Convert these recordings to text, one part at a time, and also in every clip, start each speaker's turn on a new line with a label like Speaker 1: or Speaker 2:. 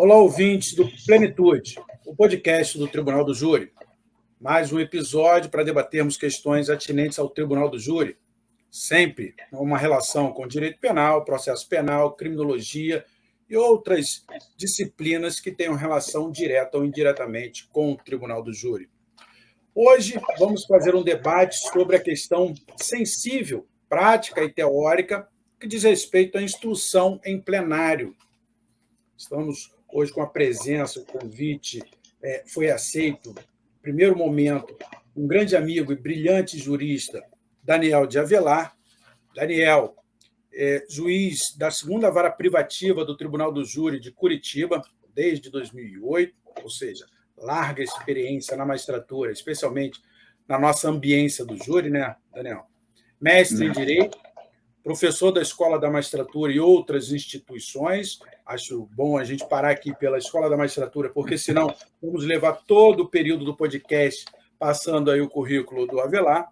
Speaker 1: Olá, ouvintes do Plenitude, o podcast do Tribunal do Júri. Mais um episódio para debatermos questões atinentes ao Tribunal do Júri, sempre uma relação com direito penal, processo penal, criminologia e outras disciplinas que tenham relação direta ou indiretamente com o Tribunal do Júri. Hoje vamos fazer um debate sobre a questão sensível, prática e teórica que diz respeito à instrução em plenário. Estamos hoje com a presença, o convite foi aceito, no primeiro momento, um grande amigo e brilhante jurista, Daniel de Avelar. Daniel é juiz da 2ª Vara Privativa do Tribunal do Júri de Curitiba, desde 2008, ou seja, larga experiência na magistratura, especialmente na nossa ambiência do júri, né, Daniel? Mestre em Direito, professor da Escola da Magistratura e outras instituições. Acho bom a gente parar aqui pela Escola da Magistratura, porque senão vamos levar todo o período do podcast passando aí o currículo do Avelar.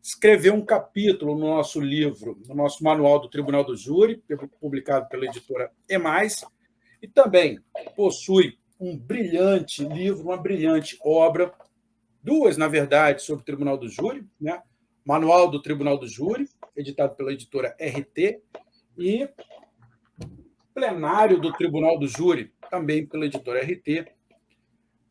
Speaker 1: Escreveu um capítulo no nosso livro, no nosso Manual do Tribunal do Júri, publicado pela editora E+, e também possui um brilhante livro, uma brilhante obra, duas, na verdade, sobre o Tribunal do Júri, né? Manual do Tribunal do Júri, editado pela editora RT, e Plenário do Tribunal do Júri, também pela editora RT,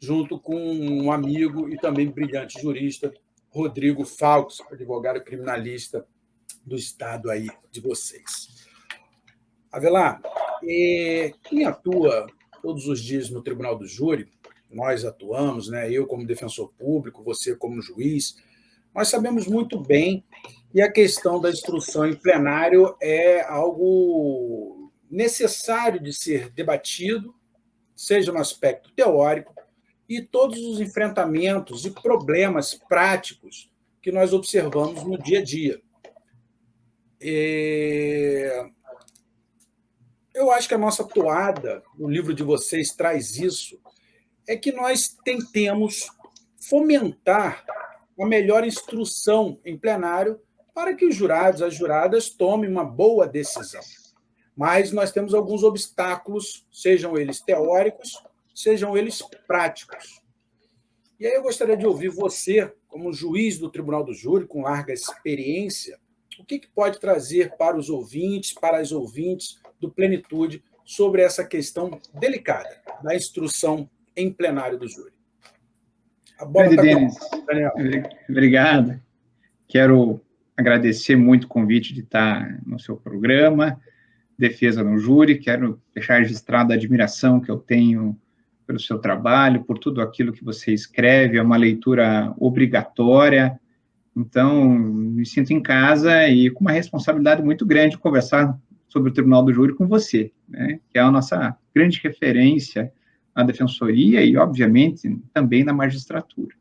Speaker 1: junto com um amigo e também brilhante jurista, Rodrigo Falcos, advogado criminalista do estado aí de vocês. Avelar, quem atua todos os dias no Tribunal do Júri, nós atuamos, né? Eu como defensor público, você como juiz, nós sabemos muito bem que a questão da instrução em plenário é algo necessário de ser debatido, seja no aspecto teórico, e todos os enfrentamentos e problemas práticos que nós observamos no dia a dia. Eu acho que a nossa toada, o livro de vocês traz isso, é que nós tentemos fomentar a melhor instrução em plenário para que os jurados, as juradas, tomem uma boa decisão. Mas nós temos alguns obstáculos, sejam eles teóricos, sejam eles práticos. E aí eu gostaria de ouvir você, como juiz do Tribunal do Júri, com larga experiência, o que pode trazer para os ouvintes, para as ouvintes do Plenitude, sobre essa questão delicada da instrução em plenário do júri. A bola está com Daniel.
Speaker 2: Obrigado. Quero agradecer muito o convite de estar no seu programa, Defesa no Júri. Quero deixar registrada a admiração que eu tenho pelo seu trabalho, por tudo aquilo que você escreve. É uma leitura obrigatória. Então, me sinto em casa e com uma responsabilidade muito grande de conversar sobre o Tribunal do Júri com você, né, que é a nossa grande referência na defensoria e, obviamente, também na magistratura.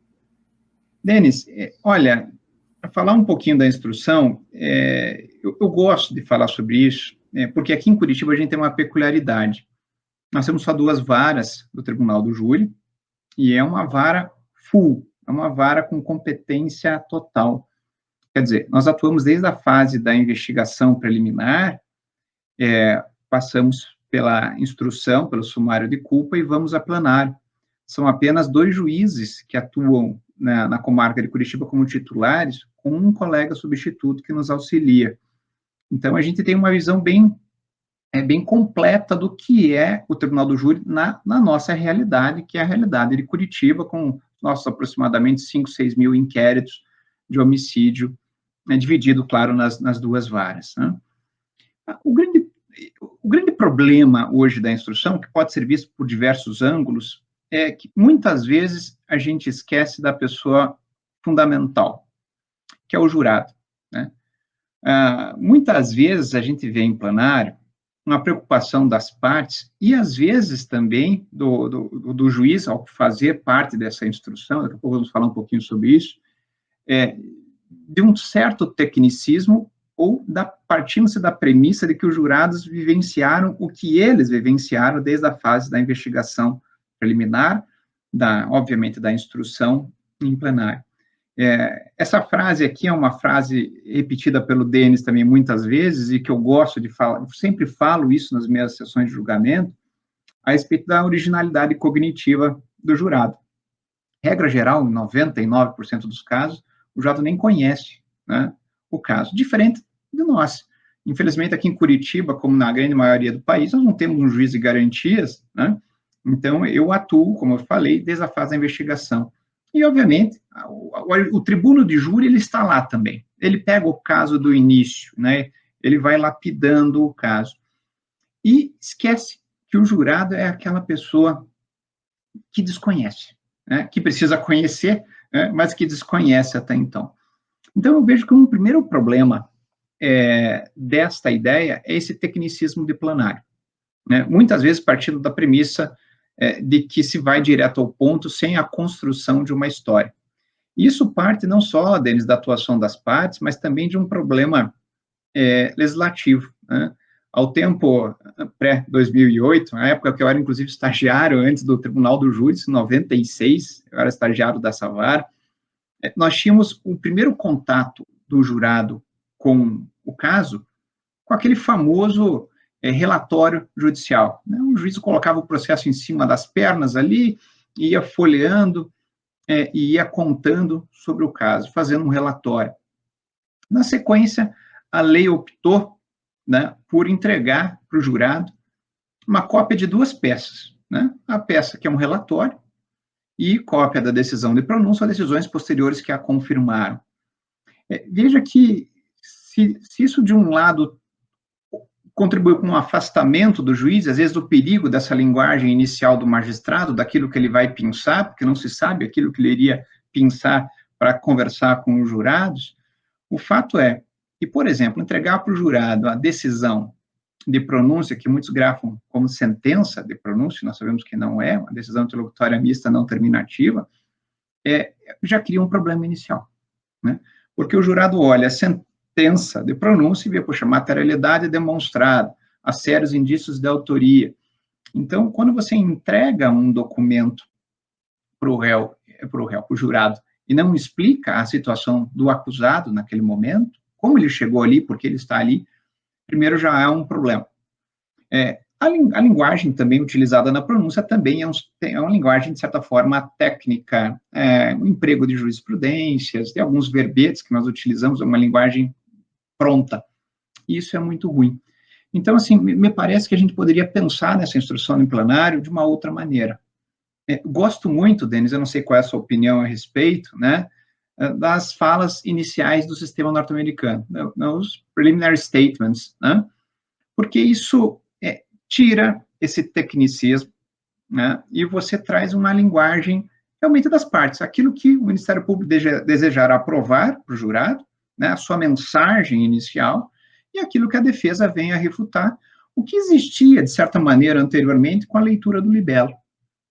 Speaker 2: Denis, olha, para falar um pouquinho da instrução, eu gosto de falar sobre isso, porque aqui em Curitiba a gente tem uma peculiaridade. Nós temos só 2 varas do Tribunal do Júri, e é uma vara full, é uma vara com competência total. Quer dizer, nós atuamos desde a fase da investigação preliminar, passamos pela instrução, pelo sumário de culpa e vamos a plenário. São apenas 2 juízes que atuam na comarca de Curitiba como titulares, com um colega substituto que nos auxilia. Então, a gente tem uma visão bem completa do que é o Tribunal do Júri na nossa realidade, que é a realidade de Curitiba, com nossos aproximadamente 5, 6 mil inquéritos de homicídio, dividido, claro, nas 2 varas, né? O grande problema hoje da instrução, que pode ser visto por diversos ângulos, é que muitas vezes a gente esquece da pessoa fundamental, que é o jurado, né? Muitas vezes a gente vê em plenário uma preocupação das partes e, às vezes, também do juiz, ao fazer parte dessa instrução, daqui a pouco vamos falar um pouquinho sobre isso, de um certo tecnicismo ou partindo-se da premissa de que os jurados vivenciaram o que eles vivenciaram desde a fase da investigação preliminar, obviamente, da instrução em plenário. Essa frase aqui é uma frase repetida pelo Denis também muitas vezes, e que eu gosto de falar, eu sempre falo isso nas minhas sessões de julgamento, a respeito da originalidade cognitiva do jurado. Regra geral, em 99% dos casos, o jurado nem conhece, né, o caso, diferente de nós. Infelizmente, aqui em Curitiba, como na grande maioria do país, nós não temos um juiz de garantias, né? Então, eu atuo, como eu falei, desde a fase da investigação. E, obviamente, o tribuno de júri, ele está lá também. Ele pega o caso do início, né? Ele vai lapidando o caso. E esquece que o jurado é aquela pessoa que desconhece, né? Que precisa conhecer, né? Mas que desconhece até então. Então, eu vejo que um primeiro problema desta ideia é esse tecnicismo de plenário, né? Muitas vezes partindo da premissa de que se vai direto ao ponto sem a construção de uma história. Isso parte não só, Denis, da atuação das partes, mas também de um problema legislativo, né? Ao tempo pré-2008, na época que eu era, inclusive, estagiário antes do Tribunal do Júri, em 96, eu era estagiário da Savar, nós tínhamos o primeiro contato do jurado com o caso, com aquele famoso relatório judicial, né? O juiz colocava o processo em cima das pernas ali, ia folheando e ia contando sobre o caso, fazendo um relatório. Na sequência, a lei optou, né, por entregar para o jurado uma cópia de duas peças, né? A peça que é um relatório e cópia da decisão de pronúncia ou decisões posteriores que a confirmaram. Veja que, se isso de um lado contribui com um afastamento do juiz, às vezes do perigo dessa linguagem inicial do magistrado, daquilo que ele vai pensar, porque não se sabe aquilo que ele iria pensar para conversar com os jurados, o fato é que, por exemplo, entregar para o jurado a decisão de pronúncia, que muitos grafam como sentença de pronúncia, nós sabemos que não é, uma decisão interlocutória mista não terminativa, já cria um problema inicial, né? Porque o jurado olha a sentença de pronúncia e vê, poxa, materialidade demonstrada, há sérios indícios de autoria. Então, quando você entrega um documento para o jurado, e não explica a situação do acusado naquele momento, como ele chegou ali, porque ele está ali, primeiro já há um problema. A linguagem também utilizada na pronúncia também é uma linguagem, de certa forma, técnica, o emprego de jurisprudências, de alguns verbetes que nós utilizamos, é uma linguagem pronta. E isso é muito ruim. Então, assim, me parece que a gente poderia pensar nessa instrução em plenário de uma outra maneira. Gosto muito, Denis, eu não sei qual é a sua opinião a respeito, né, das falas iniciais do sistema norte-americano, os preliminary statements, né, porque isso tira esse tecnicismo, né, e você traz uma linguagem realmente das partes, aquilo que o Ministério Público desejar aprovar para o jurado, né, a sua mensagem inicial, e aquilo que a defesa vem a refutar, o que existia, de certa maneira, anteriormente, com a leitura do libelo,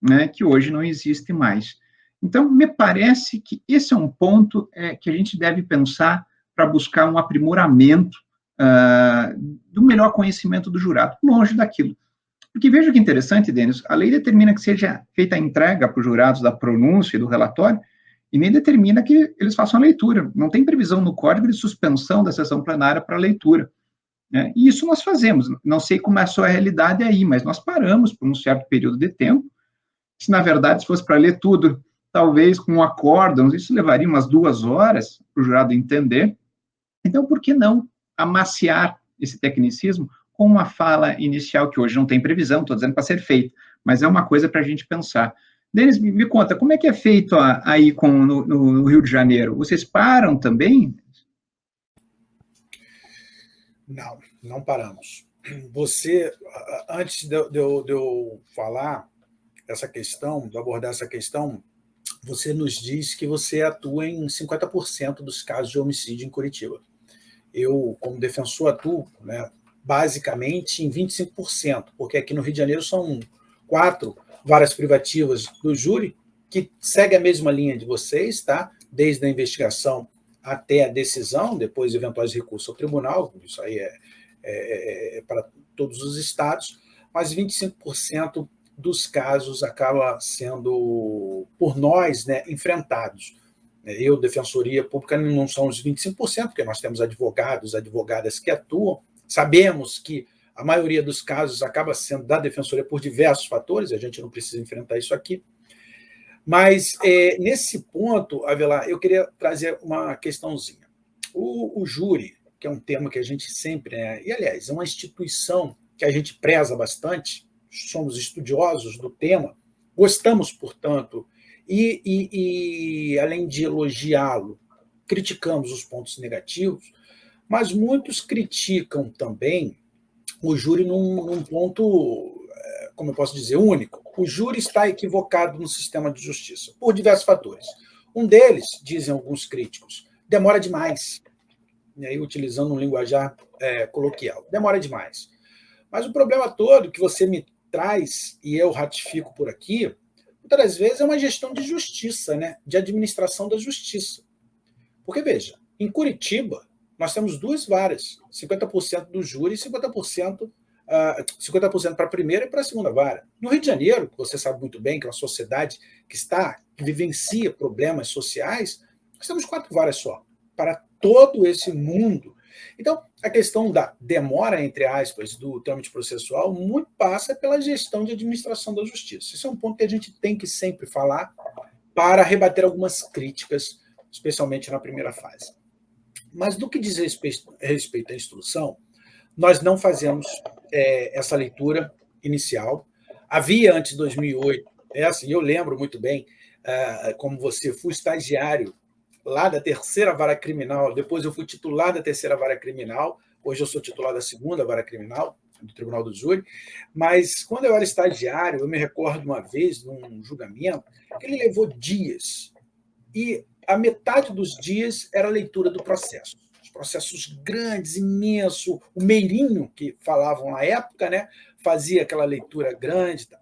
Speaker 2: né, que hoje não existe mais. Então, me parece que esse é um ponto que a gente deve pensar para buscar um aprimoramento do melhor conhecimento do jurado, longe daquilo. Porque veja que interessante, Denis, a lei determina que seja feita a entrega para os jurados da pronúncia e do relatório, e nem determina que eles façam a leitura. Não tem previsão no código de suspensão da sessão plenária para leitura, né? E isso nós fazemos. Não sei como é a sua realidade aí, mas nós paramos por um certo período de tempo. Se, na verdade, se fosse para ler tudo, talvez com um acórdão, isso levaria umas 2 horas para o jurado entender. Então, por que não amaciar esse tecnicismo com uma fala inicial que hoje não tem previsão, estou dizendo para ser feita, mas é uma coisa para a gente pensar. Denis, me conta, como é que é feito aí no Rio de Janeiro? Vocês param também?
Speaker 1: Não paramos. Você, antes de eu falar essa questão, de abordar essa questão, você nos diz que você atua em 50% dos casos de homicídio em Curitiba. Eu, como defensor, atuo, né, basicamente em 25%, porque aqui no Rio de Janeiro são 4 varas privativas do júri, que segue a mesma linha de vocês, tá? Desde a investigação até a decisão, depois eventuais recursos ao tribunal, isso aí é para todos os estados, mas 25% dos casos acaba sendo, por nós, né, enfrentados. Eu, Defensoria Pública, não são os 25%, porque nós temos advogados, advogadas que atuam. Sabemos que a maioria dos casos acaba sendo da Defensoria por diversos fatores, a gente não precisa enfrentar isso aqui. Mas, nesse ponto, Avelar, eu queria trazer uma questãozinha. O júri, que é um tema que a gente sempre... e, aliás, é uma instituição que a gente preza bastante, somos estudiosos do tema, gostamos, portanto, e além de elogiá-lo, criticamos os pontos negativos, mas muitos criticam também o júri num ponto, como eu posso dizer, único. O júri está equivocado no sistema de justiça, por diversos fatores. Um deles, dizem alguns críticos, demora demais. E aí, utilizando um linguajar coloquial, demora demais. Mas o problema todo que você me traz, e eu ratifico por aqui, muitas das vezes é uma gestão de justiça, né? De administração da justiça. Porque, veja, em Curitiba, nós temos duas varas, 50% do júri e 50% para a primeira e para a segunda vara. No Rio de Janeiro, que você sabe muito bem, que é uma sociedade que vivencia problemas sociais, nós temos 4 varas só, para todo esse mundo. Então, a questão da demora, entre aspas, do trâmite processual muito passa pela gestão de administração da justiça. Esse é um ponto que a gente tem que sempre falar para rebater algumas críticas, especialmente na primeira fase. Mas, do que diz respeito à instrução, nós não fazemos essa leitura inicial. Havia, antes de 2008, eu lembro muito bem, como você, fui estagiário lá da terceira vara criminal, depois eu fui titular da terceira vara criminal, hoje eu sou titular da segunda vara criminal, do Tribunal do Júri, mas quando eu era estagiário, eu me recordo uma vez, num julgamento, que ele levou dias, e a metade dos dias era a leitura do processo. Os processos grandes, imensos, o Meirinho, que falavam na época, né, fazia aquela leitura grande, tá?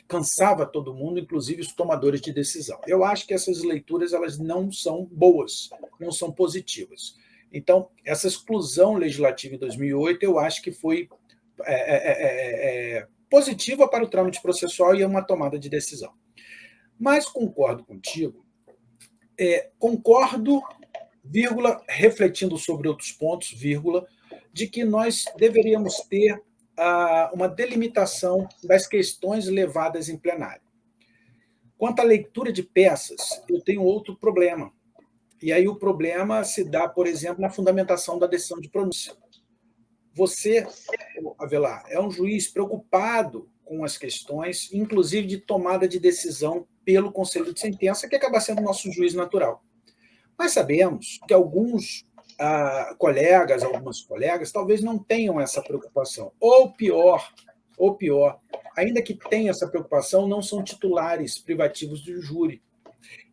Speaker 1: Cansava todo mundo, inclusive os tomadores de decisão. Eu acho que essas leituras elas não são boas, não são positivas. Então, essa exclusão legislativa em 2008, eu acho que foi positiva para o trâmite processual e é uma tomada de decisão. Mas concordo contigo, concordo, vírgula, refletindo sobre outros pontos, vírgula, de que nós deveríamos ter uma delimitação das questões levadas em plenário. Quanto à leitura de peças, eu tenho outro problema. E aí o problema se dá, por exemplo, na fundamentação da decisão de pronúncia. Você, Avelar, é um juiz preocupado com as questões, inclusive de tomada de decisão pelo Conselho de Sentença, que acaba sendo nosso juiz natural. Mas sabemos que alguns algumas colegas, talvez não tenham essa preocupação. Ou pior, ainda que tenham essa preocupação, não são titulares privativos do júri.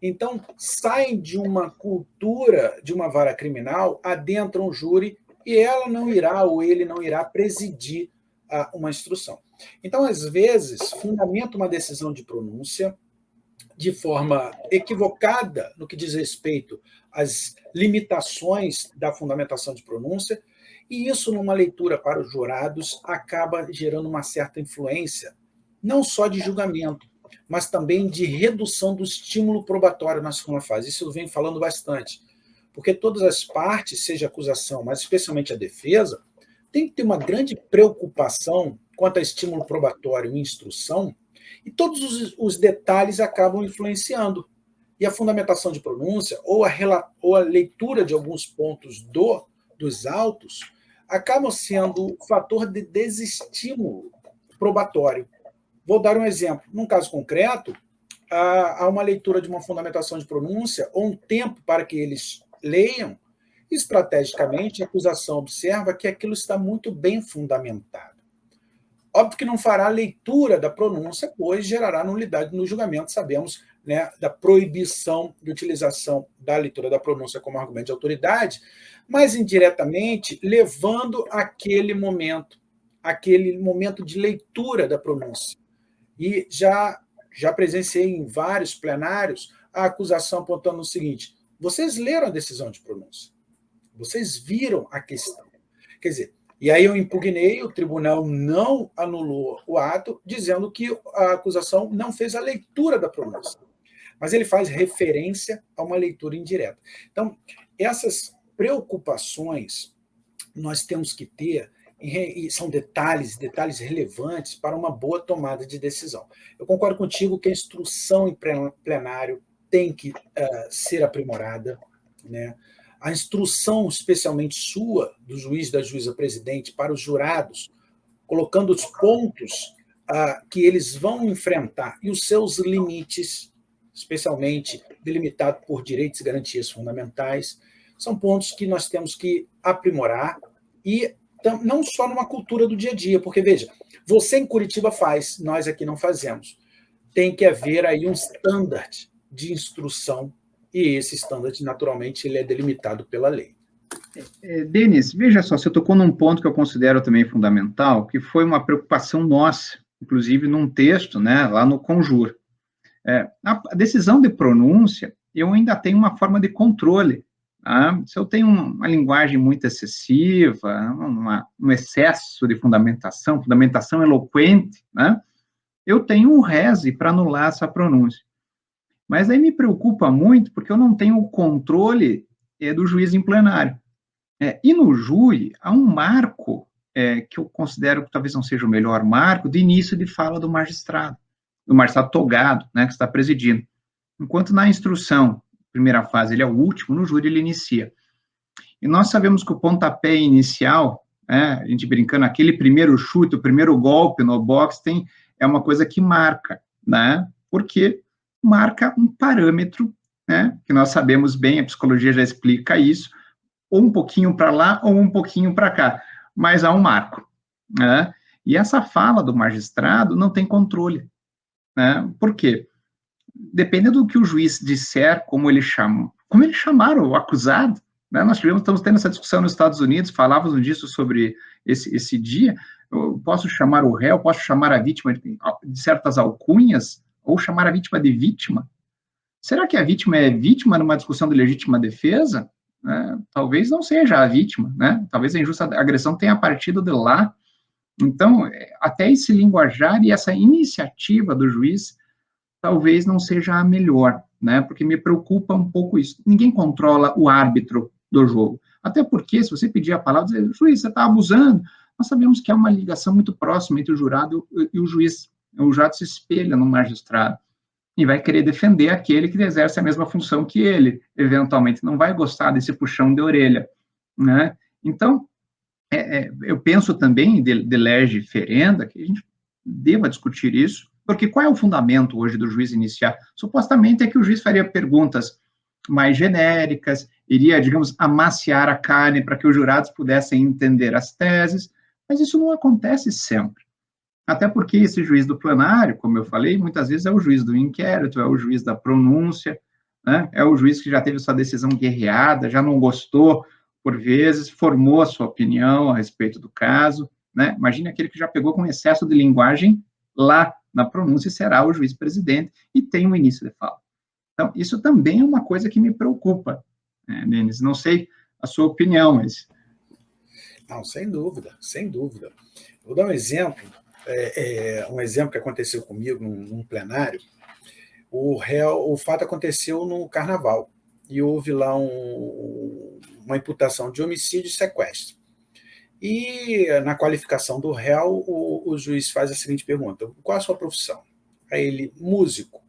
Speaker 1: Então, saem de uma cultura de uma vara criminal, adentram o júri e ela não irá, ou ele não irá presidir uma instrução. Então, às vezes, fundamenta uma decisão de pronúncia de forma equivocada no que diz respeito às limitações da fundamentação de pronúncia, e isso, numa leitura para os jurados, acaba gerando uma certa influência, não só de julgamento, mas também de redução do estímulo probatório na segunda fase. Isso eu venho falando bastante, porque todas as partes, seja a acusação, mas especialmente a defesa, tem que ter uma grande preocupação quanto a estímulo probatório e instrução, e todos os detalhes acabam influenciando. E a fundamentação de pronúncia, ou a leitura de alguns pontos dos autos, acabam sendo fator de desestímulo probatório. Vou dar um exemplo. Num caso concreto, há uma leitura de uma fundamentação de pronúncia, ou um tempo para que eles leiam, estrategicamente, a acusação observa que aquilo está muito bem fundamentado. Óbvio que não fará a leitura da pronúncia, pois gerará nulidade no julgamento, sabemos, né, da proibição de utilização da leitura da pronúncia como argumento de autoridade, mas indiretamente levando aquele momento de leitura da pronúncia. E já presenciei em vários plenários a acusação apontando o seguinte: vocês leram a decisão de pronúncia, vocês viram a questão. Quer dizer, e aí eu impugnei, o tribunal não anulou o ato, dizendo que a acusação não fez a leitura da pronúncia, mas ele faz referência a uma leitura indireta. Então, essas preocupações nós temos que ter e são detalhes relevantes para uma boa tomada de decisão. Eu concordo contigo que a instrução em plenário tem que ser aprimorada, né? A instrução, especialmente sua, do juiz, da juíza presidente, para os jurados, colocando os pontos que eles vão enfrentar e os seus limites, especialmente delimitado por direitos e garantias fundamentais, são pontos que nós temos que aprimorar e não só numa cultura do dia a dia, porque, veja, você em Curitiba faz, nós aqui não fazemos. Tem que haver aí um standard de instrução e esse standard, naturalmente, ele é delimitado pela lei.
Speaker 2: Denis, veja só, você tocou num ponto que eu considero também fundamental, que foi uma preocupação nossa, inclusive num texto, né, lá no Conjur. A decisão de pronúncia, eu ainda tenho uma forma de controle. Tá? Se eu tenho uma linguagem muito excessiva, um excesso de fundamentação eloquente, né, eu tenho um reze para anular essa pronúncia. Mas aí me preocupa muito, porque eu não tenho o controle do juiz em plenário. E no júri, há um marco que eu considero que talvez não seja o melhor marco, de início de fala do magistrado togado, né, que está presidindo. Enquanto na instrução, primeira fase, ele é o último, no júri ele inicia. E nós sabemos que o pontapé inicial, a gente brincando, aquele primeiro chute, o primeiro golpe no boxe, é uma coisa que marca, né, porque marca um parâmetro, né, que nós sabemos bem, a psicologia já explica isso, ou um pouquinho para lá, ou um pouquinho para cá, mas há um marco, né, e essa fala do magistrado não tem controle, né, por quê? Dependendo do que o juiz disser, como ele chamaram o acusado, né, nós estamos tendo essa discussão nos Estados Unidos, falávamos disso sobre esse dia, eu posso chamar o réu, posso chamar a vítima de certas alcunhas, ou chamar a vítima de vítima. Será que a vítima é vítima numa discussão de legítima defesa? Talvez não seja a vítima, né? Talvez a injusta agressão tenha partido de lá. Então, até esse linguajar e essa iniciativa do juiz talvez não seja a melhor, né? Porque me preocupa um pouco isso. Ninguém controla o árbitro do jogo. Até porque, se você pedir a palavra, dizer, juiz, você está abusando, nós sabemos que há uma ligação muito próxima entre o jurado e o juiz. O jurado se espelha no magistrado e vai querer defender aquele que exerce a mesma função que ele, eventualmente, não vai gostar desse puxão de orelha, né? Então, eu penso também, de lege ferenda, que a gente deva discutir isso, porque qual é o fundamento hoje do juiz iniciar? Supostamente é que o juiz faria perguntas mais genéricas, iria, digamos, amaciar a carne para que os jurados pudessem entender as teses, mas isso não acontece sempre. Até porque esse juiz do plenário, como eu falei, muitas vezes é o juiz do inquérito, é o juiz da pronúncia, né? É o juiz que já teve sua decisão guerreada, já não gostou, por vezes, formou a sua opinião a respeito do caso, né? Imagine aquele que já pegou com excesso de linguagem lá na pronúncia e será o juiz presidente e tem um início de fala. Então, isso também é uma coisa que me preocupa, né, Denis? Não sei a sua opinião, mas...
Speaker 1: Não, sem dúvida, sem dúvida. Vou dar um exemplo, um exemplo que aconteceu comigo num plenário. O fato aconteceu no Carnaval e houve lá uma imputação de homicídio e sequestro. E na qualificação do réu, o juiz faz a seguinte pergunta: qual a sua profissão? Aí ele, músico.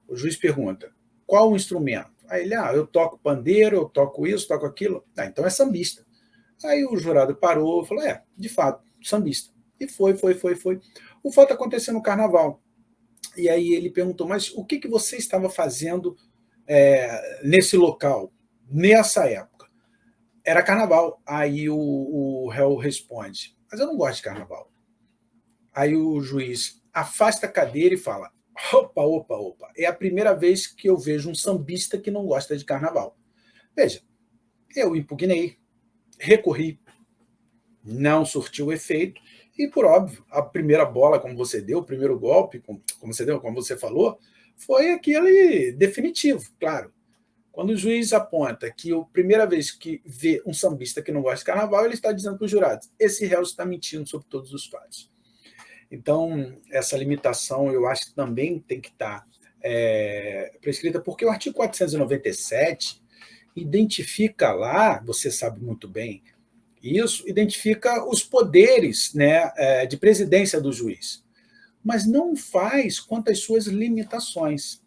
Speaker 1: O juiz pergunta, qual o instrumento? Aí ele, eu toco pandeiro, eu toco isso, toco aquilo. Então é sambista. Aí o jurado parou e falou, de fato, sambista. E foi. O fato aconteceu no Carnaval. E aí ele perguntou, mas o que você estava fazendo nesse local, nessa época? Era Carnaval. Aí o réu responde, mas eu não gosto de Carnaval. Aí o juiz afasta a cadeira e fala, opa, é a primeira vez que eu vejo um sambista que não gosta de Carnaval. Veja, eu impugnei, recorri, não surtiu efeito, e por óbvio, a primeira bola, como você deu, o primeiro golpe, como você falou, foi aquele definitivo, claro. Quando o juiz aponta que a primeira vez que vê um sambista que não gosta de Carnaval, ele está dizendo para os jurados, esse réu está mentindo sobre todos os fatos. Então, essa limitação, eu acho que também tem que estar prescrita, porque o artigo 497 identifica lá, você sabe muito bem, Isso identifica os poderes, né, de presidência do juiz, mas não faz quanto às suas limitações,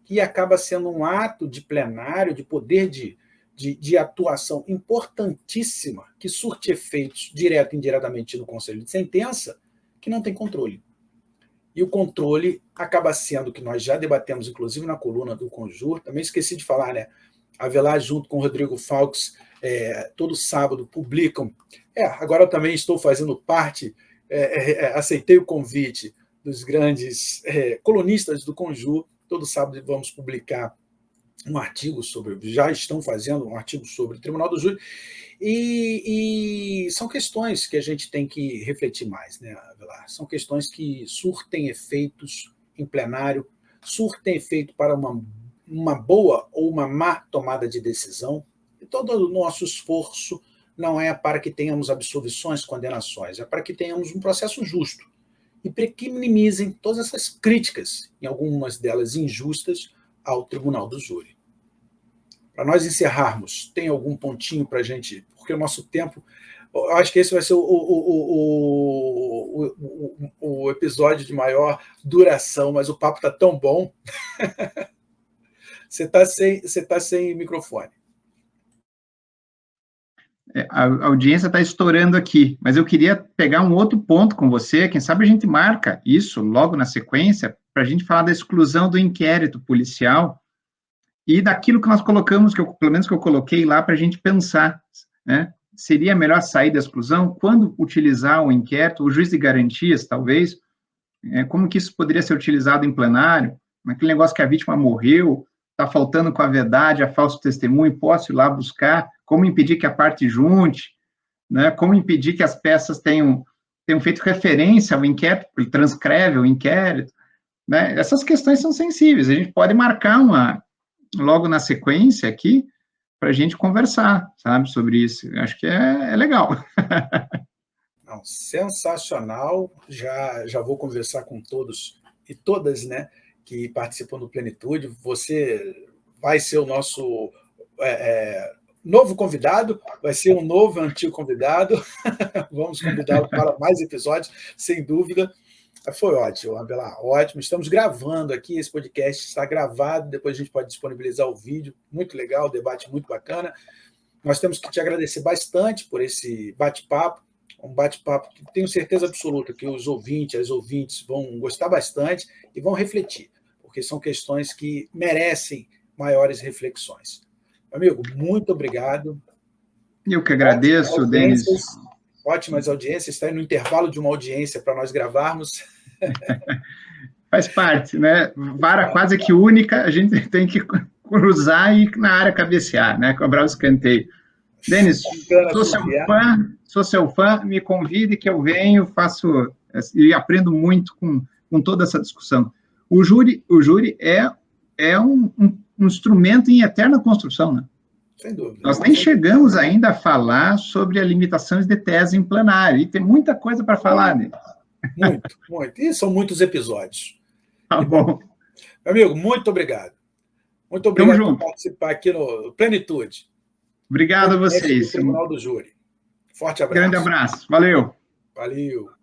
Speaker 1: e acaba sendo um ato de plenário, de poder de atuação importantíssima, que surte efeitos direto e indiretamente no conselho de sentença, que não tem controle. E o controle acaba sendo, que nós já debatemos, inclusive na coluna do Conjur, também esqueci de falar, né? Avelar, junto com o Rodrigo Faux, todo sábado publicam. Agora eu também estou fazendo parte, aceitei o convite dos grandes colunistas do Conjur. Todo sábado vamos publicar um artigo já estão fazendo um artigo sobre o Tribunal do Júri, e são questões que a gente tem que refletir mais, né, Avelar? São questões que surtem efeitos em plenário, surtem efeito para uma boa ou uma má tomada de decisão, e todo o nosso esforço não é para que tenhamos absolvições, condenações, é para que tenhamos um processo justo, e para que minimizem todas essas críticas, em algumas delas injustas, ao Tribunal do Júri. Para nós encerrarmos, tem algum pontinho para a gente, porque o nosso tempo, eu acho que esse vai ser o episódio de maior duração, mas o papo está tão bom. Você está sem microfone.
Speaker 2: A audiência está estourando aqui, mas eu queria pegar um outro ponto com você, quem sabe a gente marca isso logo na sequência, para a gente falar da exclusão do inquérito policial e daquilo que nós colocamos, pelo menos que eu coloquei lá, para a gente pensar, né? Seria melhor sair da exclusão? Quando utilizar o inquérito? O juiz de garantias, talvez? Como que isso poderia ser utilizado em plenário? Aquele negócio que a vítima morreu, está faltando com a verdade, a falso testemunho, posso ir lá buscar? Como impedir que a parte junte? Né? Como impedir que as peças tenham feito referência ao inquérito, ele transcreve o inquérito? Né? Essas questões são sensíveis, a gente pode marcar logo na sequência aqui, para a gente conversar, sabe, sobre isso. Eu acho que é legal.
Speaker 1: Não, sensacional, já vou conversar com todos e todas, né, que participam do Plenitude. Você vai ser o nosso novo convidado, vai ser um novo antigo convidado. Vamos convidá-lo para mais episódios, sem dúvida. Foi ótimo, Avelar, ótimo. Estamos gravando aqui, esse podcast está gravado, depois a gente pode disponibilizar o vídeo. Muito legal, debate muito bacana. Nós temos que te agradecer bastante por esse bate-papo, um bate-papo que tenho certeza absoluta que os ouvintes, as ouvintes vão gostar bastante e vão refletir, porque são questões que merecem maiores reflexões. Amigo, muito obrigado.
Speaker 2: Eu que agradeço, Denis.
Speaker 1: Ótimas audiências, está aí no intervalo de uma audiência para nós gravarmos.
Speaker 2: Faz parte, né? Vara quase que única, a gente tem que cruzar e na área cabecear, né? Cobrar o escanteio. Denis, sou seu fã, me convide que eu venho, faço e aprendo muito com toda essa discussão. O júri é um instrumento em eterna construção, né?
Speaker 1: Sem dúvida.
Speaker 2: Nós nem chegamos ainda a falar sobre as limitações de tese em plenário, e tem muita coisa para falar, né?
Speaker 1: Muito. E são muitos episódios.
Speaker 2: Tá bom.
Speaker 1: Meu amigo, muito obrigado. Muito obrigado por participar aqui no Plenitude.
Speaker 2: Obrigado a vocês.
Speaker 1: Tribunal do Júri. Forte abraço.
Speaker 2: Grande abraço. Valeu.
Speaker 1: Valeu.